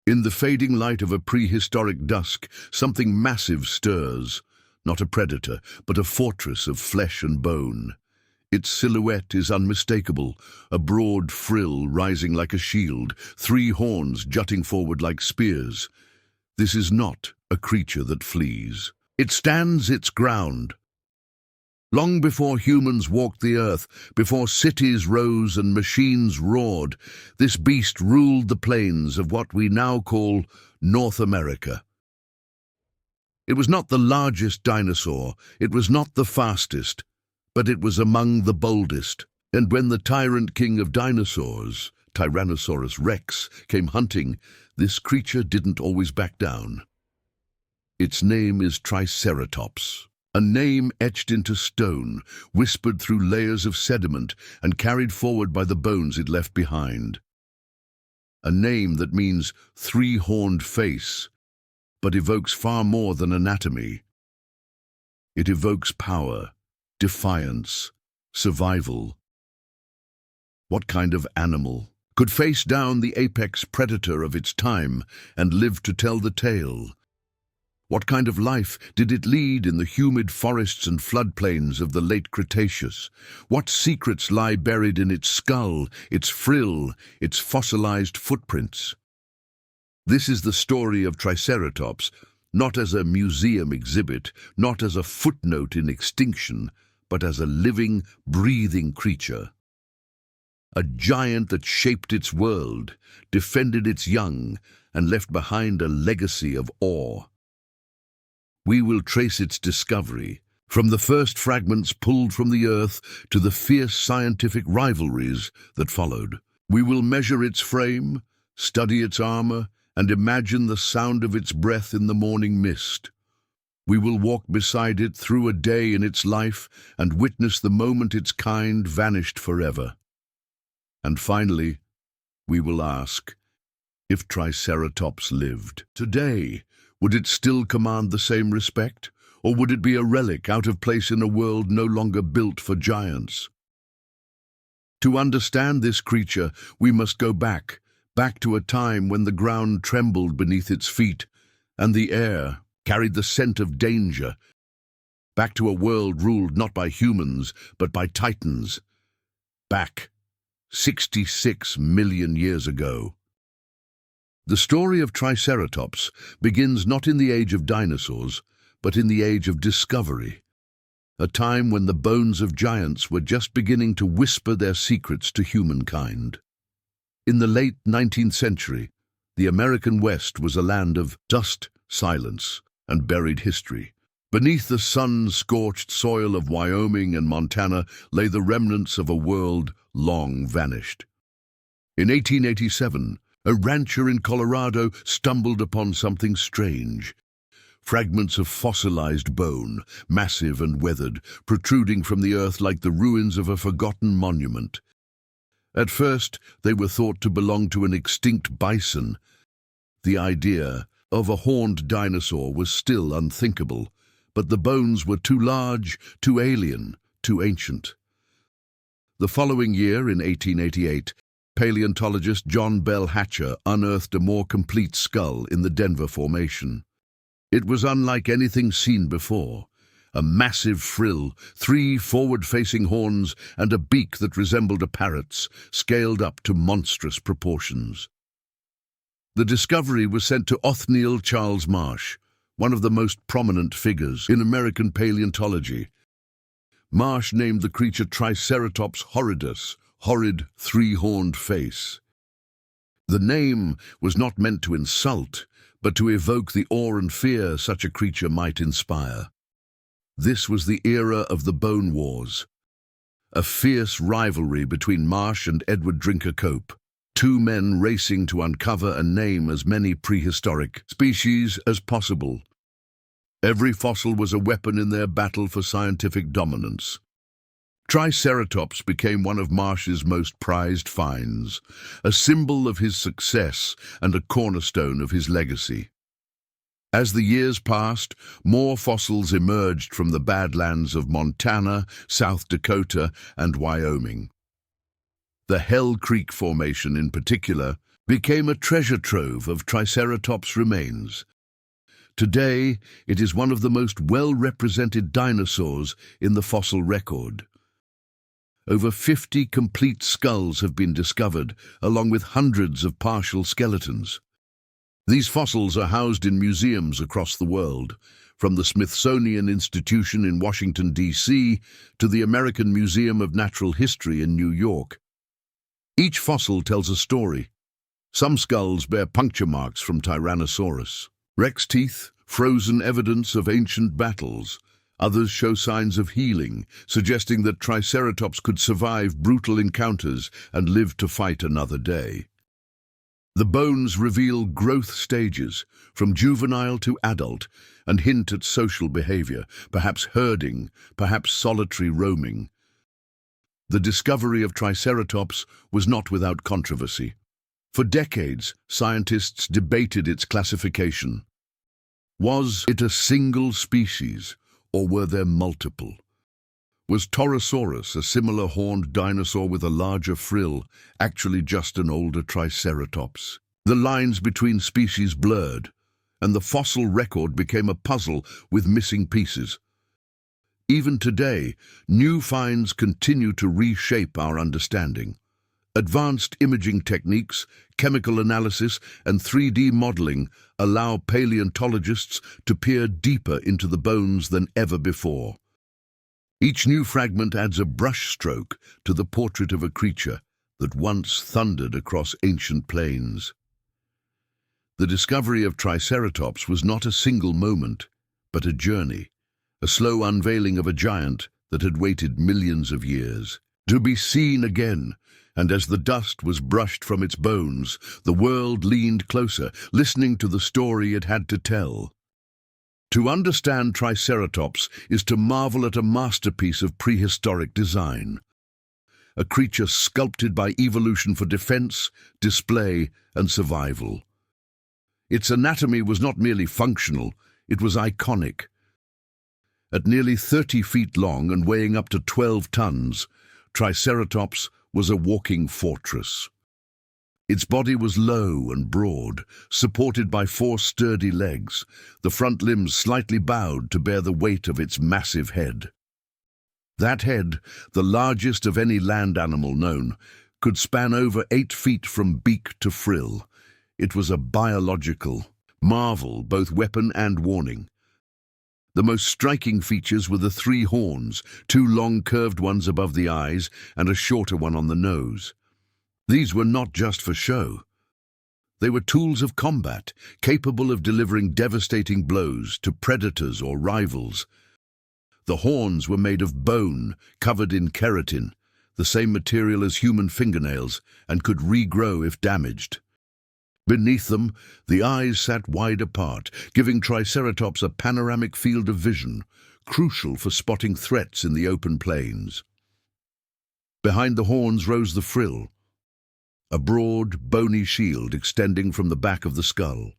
In the fading light of a prehistoric dusk, something massive stirs. Not a predator, but a fortress of flesh and bone. Its silhouette is unmistakable, a broad frill rising like a shield, three horns jutting forward like spears. This is not a creature that flees. It stands its ground. Long before humans walked the earth, before cities rose and machines roared, this beast ruled the plains of what we now call North America. It was not the largest dinosaur, it was not the fastest, but it was among the boldest. And when the tyrant king of dinosaurs, Tyrannosaurus Rex, came hunting, this creature didn't always back down. Its name is Triceratops. A name etched into stone, whispered through layers of sediment and carried forward by the bones it left behind. A name that means three-horned face, but evokes far more than anatomy. It evokes power, defiance, survival. What kind of animal could face down the apex predator of its time and live to tell the tale? What kind of life did it lead in the humid forests and floodplains of the late Cretaceous? What secrets lie buried in its skull, its frill, its fossilized footprints? This is the story of Triceratops, not as a museum exhibit, not as a footnote in Extinction, but as a living, breathing creature. A giant that shaped its world, defended its young, and left behind a legacy of awe. We will trace its discovery, from the first fragments pulled from the earth to the fierce scientific rivalries that followed. We will measure its frame, study its armor, and imagine the sound of its breath in the morning mist. We will walk beside it through a day in its life and witness the moment its kind vanished forever. And finally, we will ask, if Triceratops lived today, would it still command the same respect, or would it be a relic out of place in a world no longer built for giants? To understand this creature, we must go back to a time when the ground trembled beneath its feet and the air carried the scent of danger, back to a world ruled not by humans, but by titans, back 66 million years ago. The story of Triceratops begins not in the age of dinosaurs, but in the age of discovery, a time when the bones of giants were just beginning to whisper their secrets to humankind. In the late 19th century, the American West was a land of dust, silence, and buried history. Beneath the sun-scorched soil of Wyoming and Montana lay the remnants of a world long vanished. In 1887, a rancher in Colorado stumbled upon something strange. Fragments of fossilized bone, massive and weathered, protruding from the earth like the ruins of a forgotten monument. At first, they were thought to belong to an extinct bison. The idea of a horned dinosaur was still unthinkable, but the bones were too large, too alien, too ancient. The following year, in 1888, paleontologist John Bell Hatcher unearthed a more complete skull in the Denver Formation. It was unlike anything seen before. A massive frill, three forward-facing horns, and a beak that resembled a parrot's, scaled up to monstrous proportions. The discovery was sent to Othniel Charles Marsh, one of the most prominent figures in American paleontology. Marsh named the creature Triceratops horridus, horrid three-horned face. The name was not meant to insult, but to evoke the awe and fear such a creature might inspire. This was the era of the Bone Wars, a fierce rivalry between Marsh and Edward Drinker Cope, two men racing to uncover and name as many prehistoric species as possible. Every fossil was a weapon in their battle for scientific dominance. Triceratops became one of Marsh's most prized finds, a symbol of his success and a cornerstone of his legacy. As the years passed, more fossils emerged from the Badlands of Montana, South Dakota, and Wyoming. The Hell Creek Formation, in particular, became a treasure trove of Triceratops remains. Today, it is one of the most well-represented dinosaurs in the fossil record. Over 50 complete skulls have been discovered, along with hundreds of partial skeletons. These fossils are housed in museums across the world, from the Smithsonian Institution in Washington, D.C., to the American Museum of Natural History in New York. Each fossil tells a story. Some skulls bear puncture marks from Tyrannosaurus. Rex teeth, frozen evidence of ancient battles. Others show signs of healing, suggesting that Triceratops could survive brutal encounters and live to fight another day. The bones reveal growth stages, from juvenile to adult, and hint at social behavior, perhaps herding, perhaps solitary roaming. The discovery of Triceratops was not without controversy. For decades, scientists debated its classification. Was it a single species, or were there multiple? Was Torosaurus, a similar horned dinosaur with a larger frill, actually just an older Triceratops? The lines between species blurred, and the fossil record became a puzzle with missing pieces. Even today, new finds continue to reshape our understanding. Advanced imaging techniques, chemical analysis, and 3D modeling allow paleontologists to peer deeper into the bones than ever before. Each new fragment adds a brushstroke to the portrait of a creature that once thundered across ancient plains. The discovery of Triceratops was not a single moment, but a journey, a slow unveiling of a giant that had waited millions of years to be seen again. And as the dust was brushed from its bones, the world leaned closer, listening to the story it had to tell. To understand Triceratops is to marvel at a masterpiece of prehistoric design. A creature sculpted by evolution for defense, display, and survival. Its anatomy was not merely functional, it was iconic. At nearly 30 feet long and weighing up to 12 tons, Triceratops was a walking fortress. Its body was low and broad, supported by 4 sturdy legs, the front limbs slightly bowed to bear the weight of its massive head. That head, the largest of any land animal known, could span over 8 feet from beak to frill. It was a biological marvel, both weapon and warning. The most striking features were the 3 horns, 2 long curved ones above the eyes and a shorter one on the nose. These were not just for show. They were tools of combat, capable of delivering devastating blows to predators or rivals. The horns were made of bone, covered in keratin, the same material as human fingernails, and could regrow if damaged. Beneath them, the eyes sat wide apart, giving Triceratops a panoramic field of vision, crucial for spotting threats in the open plains. Behind the horns rose the frill, a broad, bony shield extending from the back of the skull.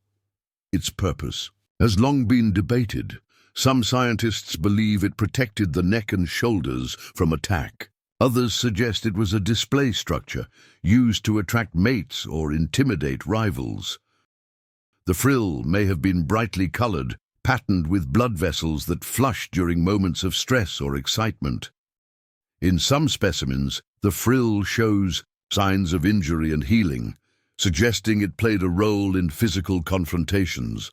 Its purpose has long been debated. Some scientists believe it protected the neck and shoulders from attack. Others suggest it was a display structure, used to attract mates or intimidate rivals. The frill may have been brightly colored, patterned with blood vessels that flushed during moments of stress or excitement. In some specimens, the frill shows signs of injury and healing, suggesting it played a role in physical confrontations.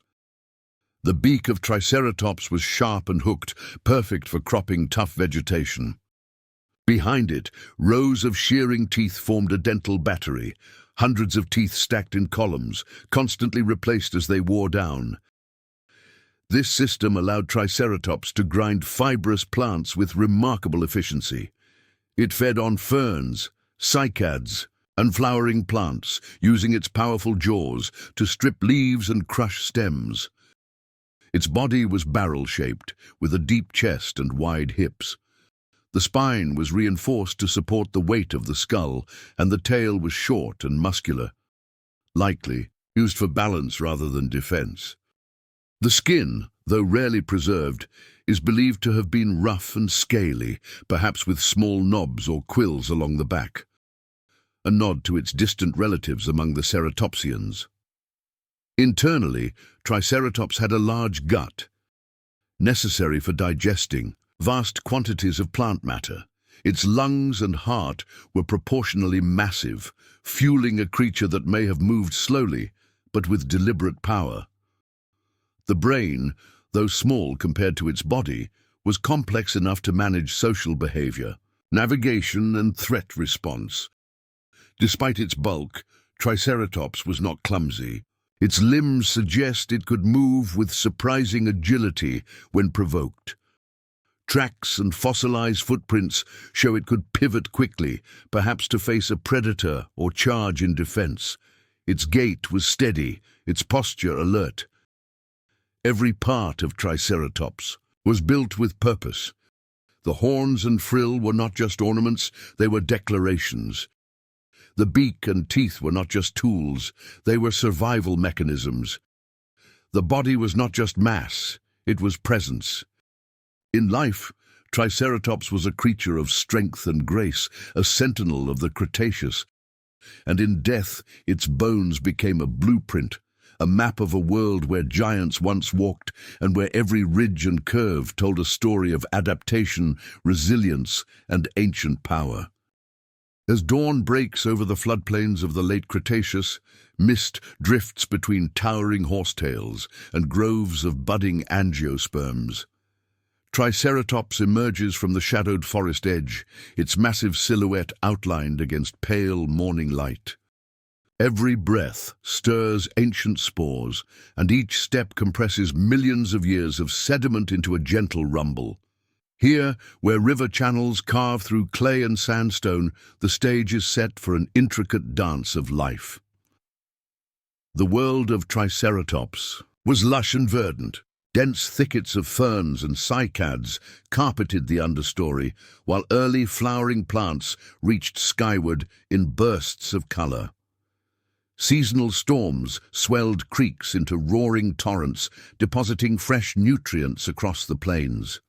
The beak of Triceratops was sharp and hooked, perfect for cropping tough vegetation. Behind it, rows of shearing teeth formed a dental battery, hundreds of teeth stacked in columns, constantly replaced as they wore down. This system allowed Triceratops to grind fibrous plants with remarkable efficiency. It fed on ferns, cycads, and flowering plants, using its powerful jaws to strip leaves and crush stems. Its body was barrel-shaped, with a deep chest and wide hips. The spine was reinforced to support the weight of the skull, and the tail was short and muscular, likely used for balance rather than defense. The skin, though rarely preserved, is believed to have been rough and scaly, perhaps with small knobs or quills along the back. a nod to its distant relatives among the ceratopsians. Internally, Triceratops had a large gut, necessary for digesting vast quantities of plant matter. Its lungs and heart were proportionally massive, fueling a creature that may have moved slowly, but with deliberate power. The brain, though small compared to its body, was complex enough to manage social behavior, navigation, and threat response. Despite its bulk, Triceratops was not clumsy. Its limbs suggest it could move with surprising agility when provoked. Tracks and fossilized footprints show it could pivot quickly, perhaps to face a predator or charge in defense. Its gait was steady, its posture alert. Every part of Triceratops was built with purpose. The horns and frill were not just ornaments, they were declarations. The beak and teeth were not just tools, they were survival mechanisms. The body was not just mass, it was presence. In life, Triceratops was a creature of strength and grace, a sentinel of the Cretaceous. And in death, its bones became a blueprint, a map of a world where giants once walked and where every ridge and curve told a story of adaptation, resilience, and ancient power. As dawn breaks over the floodplains of the late Cretaceous, mist drifts between towering horsetails and groves of budding angiosperms. Triceratops emerges from the shadowed forest edge, its massive silhouette outlined against pale morning light. Every breath stirs ancient spores, and each step compresses millions of years of sediment into a gentle rumble. Here, where river channels carve through clay and sandstone, the stage is set for an intricate dance of life. The world of Triceratops was lush and verdant. Dense thickets of ferns and cycads carpeted the understory, while early flowering plants reached skyward in bursts of color. Seasonal storms swelled creeks into roaring torrents, depositing fresh nutrients across the plains.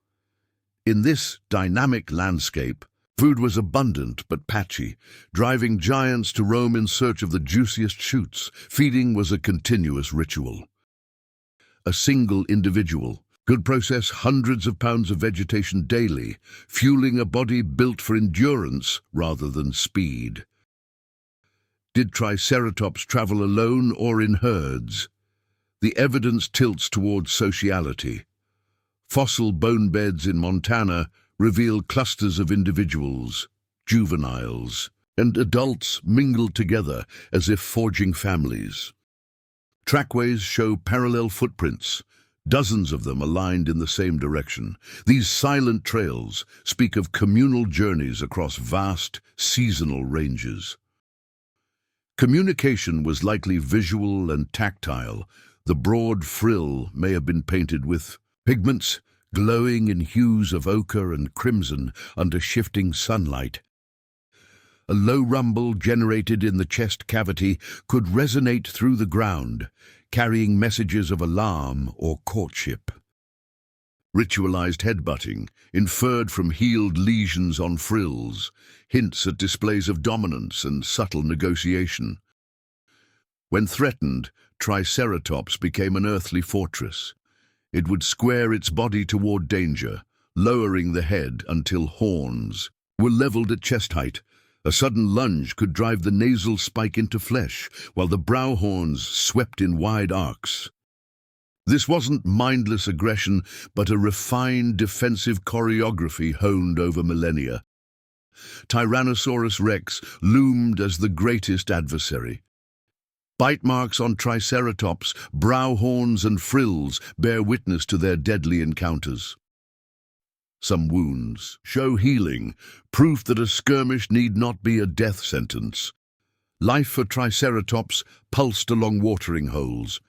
In this dynamic landscape, food was abundant but patchy, driving giants to roam in search of the juiciest shoots. Feeding was a continuous ritual. A single individual could process hundreds of pounds of vegetation daily, fueling a body built for endurance rather than speed. Did Triceratops travel alone or in herds? The evidence tilts towards sociality. Fossil bone beds in Montana reveal clusters of individuals, juveniles, and adults mingled together as if forging families. Trackways show parallel footprints, dozens of them aligned in the same direction. These silent trails speak of communal journeys across vast, seasonal ranges. Communication was likely visual and tactile. The broad frill may have been painted with pigments glowing in hues of ochre and crimson under shifting sunlight. A low rumble generated in the chest cavity could resonate through the ground, carrying messages of alarm or courtship. Ritualized headbutting, inferred from healed lesions on frills, hints at displays of dominance and subtle negotiation. When threatened, Triceratops became an earthly fortress. It would square its body toward danger, lowering the head until horns were leveled at chest height. A sudden lunge could drive the nasal spike into flesh, while the brow horns swept in wide arcs. This wasn't mindless aggression, but a refined defensive choreography honed over millennia. Tyrannosaurus rex loomed as the greatest adversary. Bite marks on Triceratops, brow horns and frills bear witness to their deadly encounters. Some wounds show healing, proof that a skirmish need not be a death sentence. Life for Triceratops pulsed along watering holes.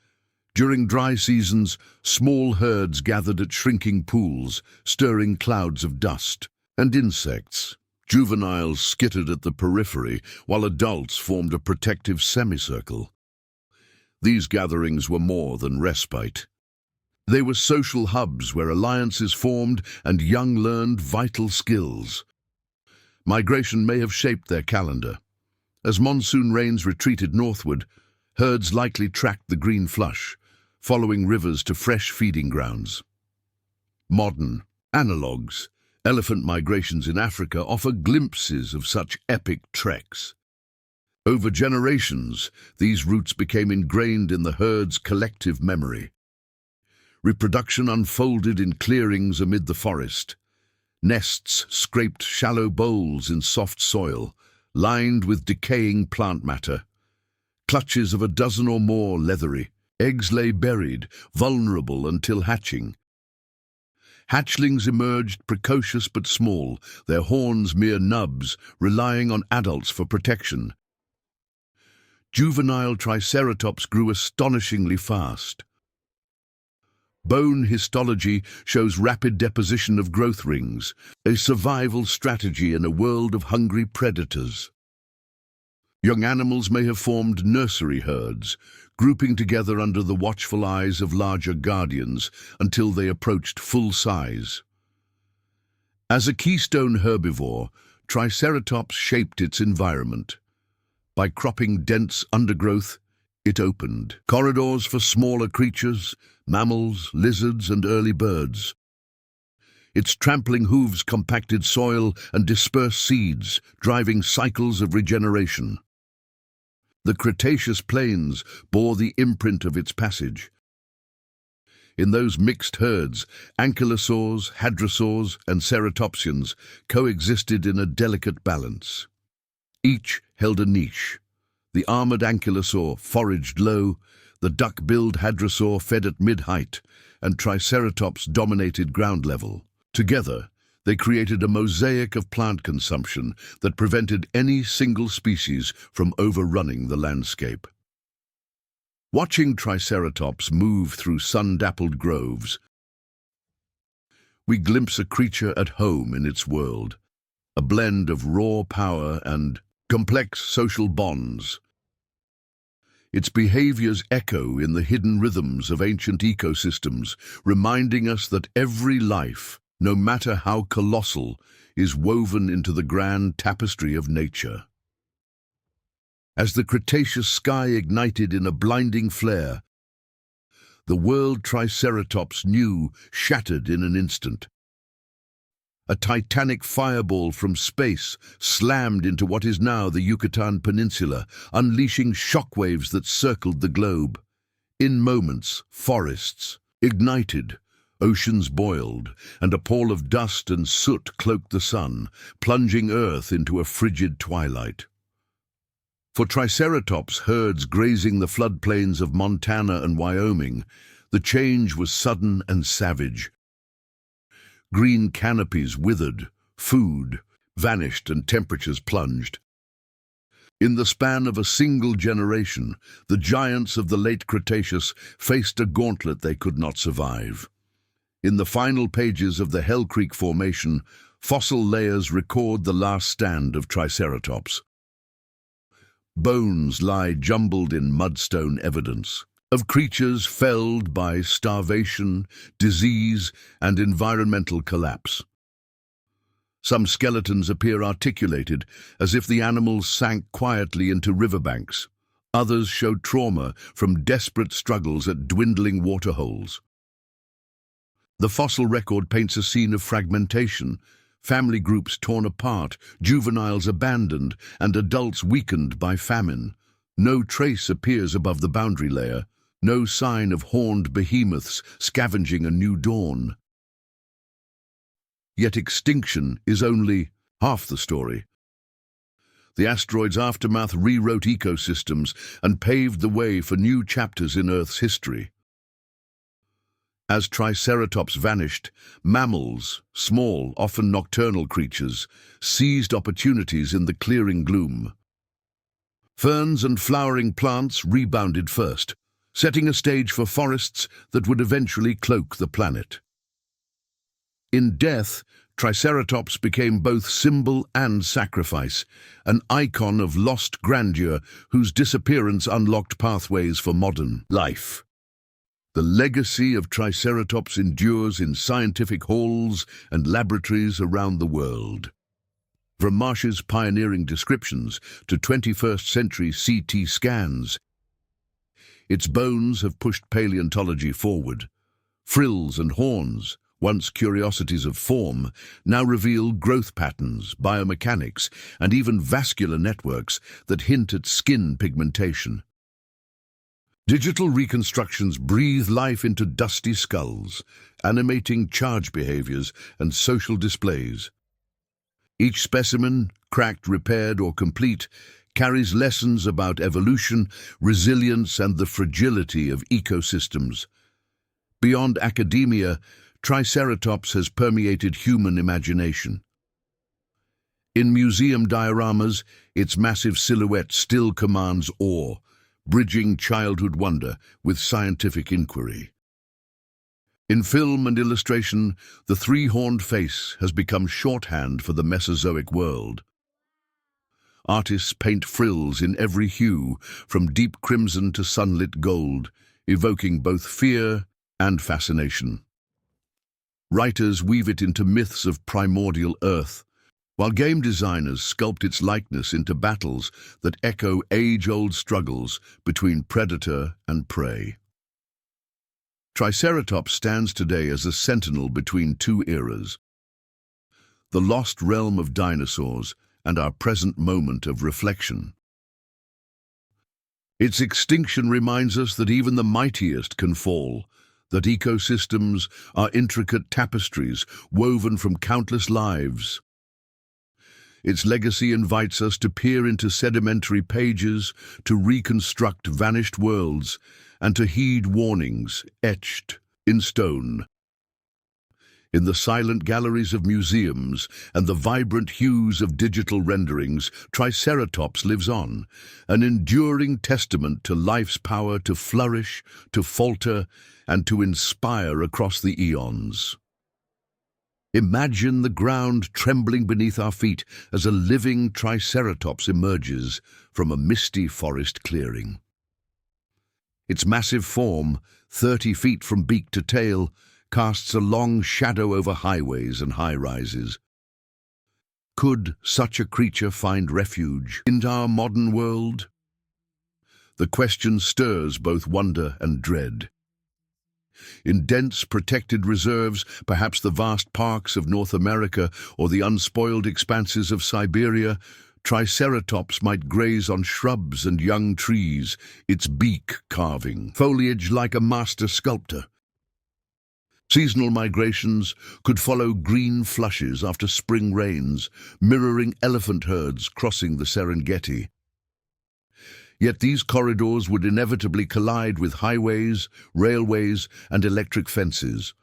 During dry seasons, small herds gathered at shrinking pools, stirring clouds of dust. And insects. Juveniles skittered at the periphery, while adults formed a protective semicircle. These gatherings were more than respite. They were social hubs where alliances formed and young learned vital skills. Migration may have shaped their calendar. As monsoon rains retreated northward, herds likely tracked the green flush, following rivers to fresh feeding grounds. Modern analogues, elephant migrations in Africa, offer glimpses of such epic treks. Over generations, these routes became ingrained in the herd's collective memory. Reproduction unfolded in clearings amid the forest. Nests scraped shallow bowls in soft soil, lined with decaying plant matter. Clutches of a dozen or more leathery. Eggs lay buried, vulnerable until hatching. Hatchlings emerged precocious but small, their horns mere nubs, relying on adults for protection. Juvenile Triceratops grew astonishingly fast. Bone histology shows rapid deposition of growth rings, a survival strategy in a world of hungry predators. Young animals may have formed nursery herds, grouping together under the watchful eyes of larger guardians until they approached full size. As a keystone herbivore, Triceratops shaped its environment. By cropping dense undergrowth, it opened corridors for smaller creatures, mammals, lizards, and early birds. Its trampling hooves compacted soil and dispersed seeds, driving cycles of regeneration. The Cretaceous plains bore the imprint of its passage. In those mixed herds, ankylosaurs, hadrosaurs, and ceratopsians coexisted in a delicate balance. Each held a niche. The armored ankylosaur foraged low, the duck-billed hadrosaur fed at mid-height, and Triceratops dominated ground level. Together, they created a mosaic of plant consumption that prevented any single species from overrunning the landscape. Watching Triceratops move through sun-dappled groves, we glimpse a creature at home in its world, a blend of raw power and complex social bonds. Its behaviors echo in the hidden rhythms of ancient ecosystems, reminding us that every life, no matter how colossal, is woven into the grand tapestry of nature. As the Cretaceous sky ignited in a blinding flare, the world Triceratops knew shattered in an instant. A titanic fireball from space slammed into what is now the Yucatan Peninsula, unleashing shockwaves that circled the globe. In moments, forests ignited, oceans boiled, and a pall of dust and soot cloaked the sun, plunging Earth into a frigid twilight. For Triceratops herds grazing the floodplains of Montana and Wyoming, the change was sudden and savage. Green canopies withered, food vanished, and temperatures plunged. In the span of a single generation, the giants of the late Cretaceous faced a gauntlet they could not survive. In the final pages of the Hell Creek Formation, fossil layers record the last stand of Triceratops. Bones lie jumbled in mudstone evidence of creatures felled by starvation, disease, and environmental collapse. Some skeletons appear articulated, as if the animals sank quietly into riverbanks. Others show trauma from desperate struggles at dwindling waterholes. The fossil record paints a scene of fragmentation, family groups torn apart, juveniles abandoned, and adults weakened by famine. No trace appears above the boundary layer, no sign of horned behemoths scavenging a new dawn. Yet extinction is only half the story. The asteroid's aftermath rewrote ecosystems and paved the way for new chapters in Earth's history. As Triceratops vanished, mammals, small, often nocturnal creatures, seized opportunities in the clearing gloom. Ferns and flowering plants rebounded first, setting a stage for forests that would eventually cloak the planet. In death, Triceratops became both symbol and sacrifice, an icon of lost grandeur whose disappearance unlocked pathways for modern life. The legacy of Triceratops endures in scientific halls and laboratories around the world. From Marsh's pioneering descriptions to 21st century CT scans, its bones have pushed paleontology forward. Frills and horns, once curiosities of form, now reveal growth patterns, biomechanics, and even vascular networks that hint at skin pigmentation. Digital reconstructions breathe life into dusty skulls, animating charge behaviors and social displays. Each specimen, cracked, repaired, or complete, carries lessons about evolution, resilience, and the fragility of ecosystems. Beyond academia, Triceratops has permeated human imagination. In museum dioramas, its massive silhouette still commands awe, bridging childhood wonder with scientific inquiry. In film and illustration, the three-horned face has become shorthand for the Mesozoic world. Artists paint frills in every hue, from deep crimson to sunlit gold, evoking both fear and fascination. Writers weave it into myths of primordial Earth, while game designers sculpt its likeness into battles that echo age-old struggles between predator and prey. Triceratops stands today as a sentinel between two eras, the lost realm of dinosaurs and our present moment of reflection. Its extinction reminds us that even the mightiest can fall, that ecosystems are intricate tapestries woven from countless lives. Its legacy invites us to peer into sedimentary pages, to reconstruct vanished worlds, and to heed warnings etched in stone. In the silent galleries of museums and the vibrant hues of digital renderings, Triceratops lives on, an enduring testament to life's power to flourish, to falter, and to inspire across the eons. Imagine the ground trembling beneath our feet as a living Triceratops emerges from a misty forest clearing. Its massive form, 30 feet from beak to tail, casts a long shadow over highways and high-rises. Could such a creature find refuge in our modern world? The question stirs both wonder and dread. In dense, protected reserves, perhaps the vast parks of North America or the unspoiled expanses of Siberia, Triceratops might graze on shrubs and young trees, its beak carving foliage like a master sculptor. Seasonal migrations could follow green flushes after spring rains, mirroring elephant herds crossing the Serengeti. Yet these corridors would inevitably collide with highways, railways, and electric fences.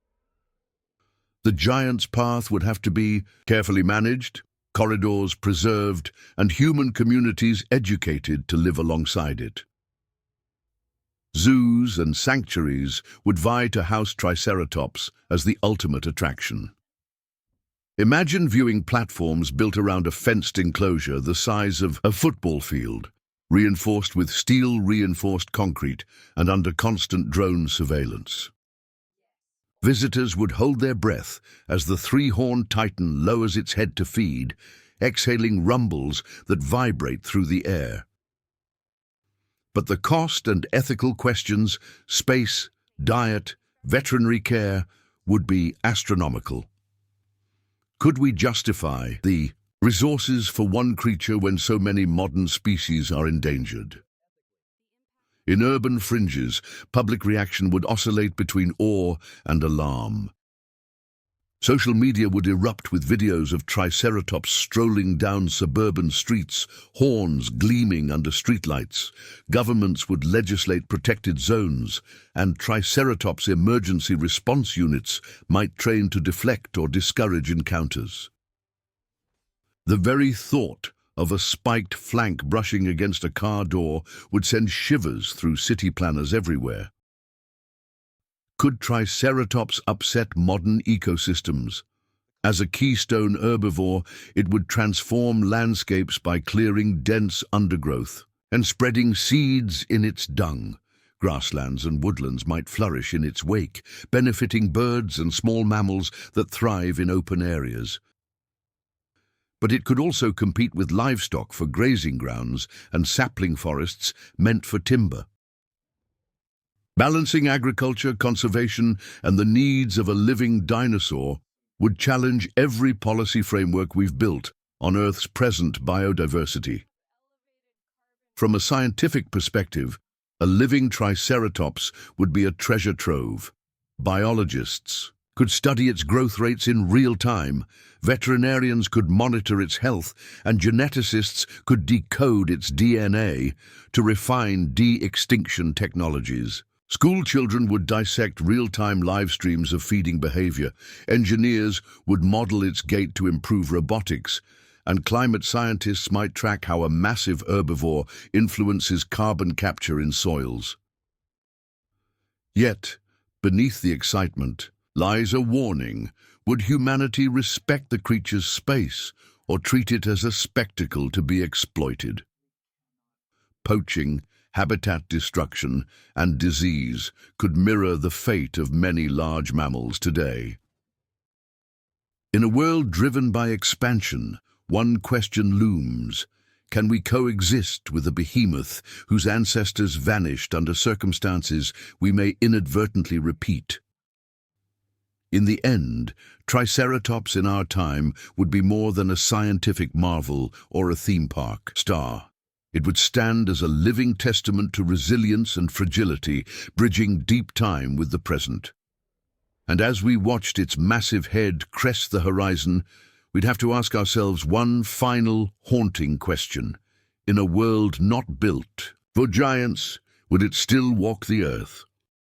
The giant's path would have to be carefully managed, corridors preserved, and human communities educated to live alongside it. Zoos and sanctuaries would vie to house Triceratops as the ultimate attraction. Imagine viewing platforms built around a fenced enclosure the size of a football field, reinforced with steel-reinforced concrete and under constant drone surveillance. Visitors would hold their breath as the three-horned titan lowers its head to feed, exhaling rumbles that vibrate through the air. But the cost and ethical questions, space, diet, veterinary care, would be astronomical. Could we justify the resources for one creature when so many modern species are endangered? In urban fringes, public reaction would oscillate between awe and alarm. Social media would erupt with videos of Triceratops strolling down suburban streets, horns gleaming under streetlights. Governments would legislate protected zones, and Triceratops emergency response units might train to deflect or discourage encounters. The very thought of a spiked flank brushing against a car door would send shivers through city planners everywhere. Could Triceratops upset modern ecosystems? As a keystone herbivore, it would transform landscapes by clearing dense undergrowth and spreading seeds in its dung. Grasslands and woodlands might flourish in its wake, benefiting birds and small mammals that thrive in open areas. But it could also compete with livestock for grazing grounds and sapling forests meant for timber. Balancing agriculture, conservation, and the needs of a living dinosaur would challenge every policy framework we've built on Earth's present biodiversity. From a scientific perspective, a living Triceratops would be a treasure trove. Biologists could study its growth rates in real time, veterinarians could monitor its health, and geneticists could decode its DNA to refine de-extinction technologies. School children would dissect real-time live streams of feeding behavior, engineers would model its gait to improve robotics, and climate scientists might track how a massive herbivore influences carbon capture in soils. Yet, beneath the excitement lies a warning. Would humanity respect the creature's space or treat it as a spectacle to be exploited? Poaching, habitat destruction, and disease could mirror the fate of many large mammals today. In a world driven by expansion, one question looms: can we coexist with a behemoth whose ancestors vanished under circumstances we may inadvertently repeat? In the end, Triceratops in our time would be more than a scientific marvel or a theme park star. It would stand as a living testament to resilience and fragility, bridging deep time with the present. And as we watched its massive head crest the horizon, we'd have to ask ourselves one final, haunting question. In a world not built for giants, would it still walk the earth?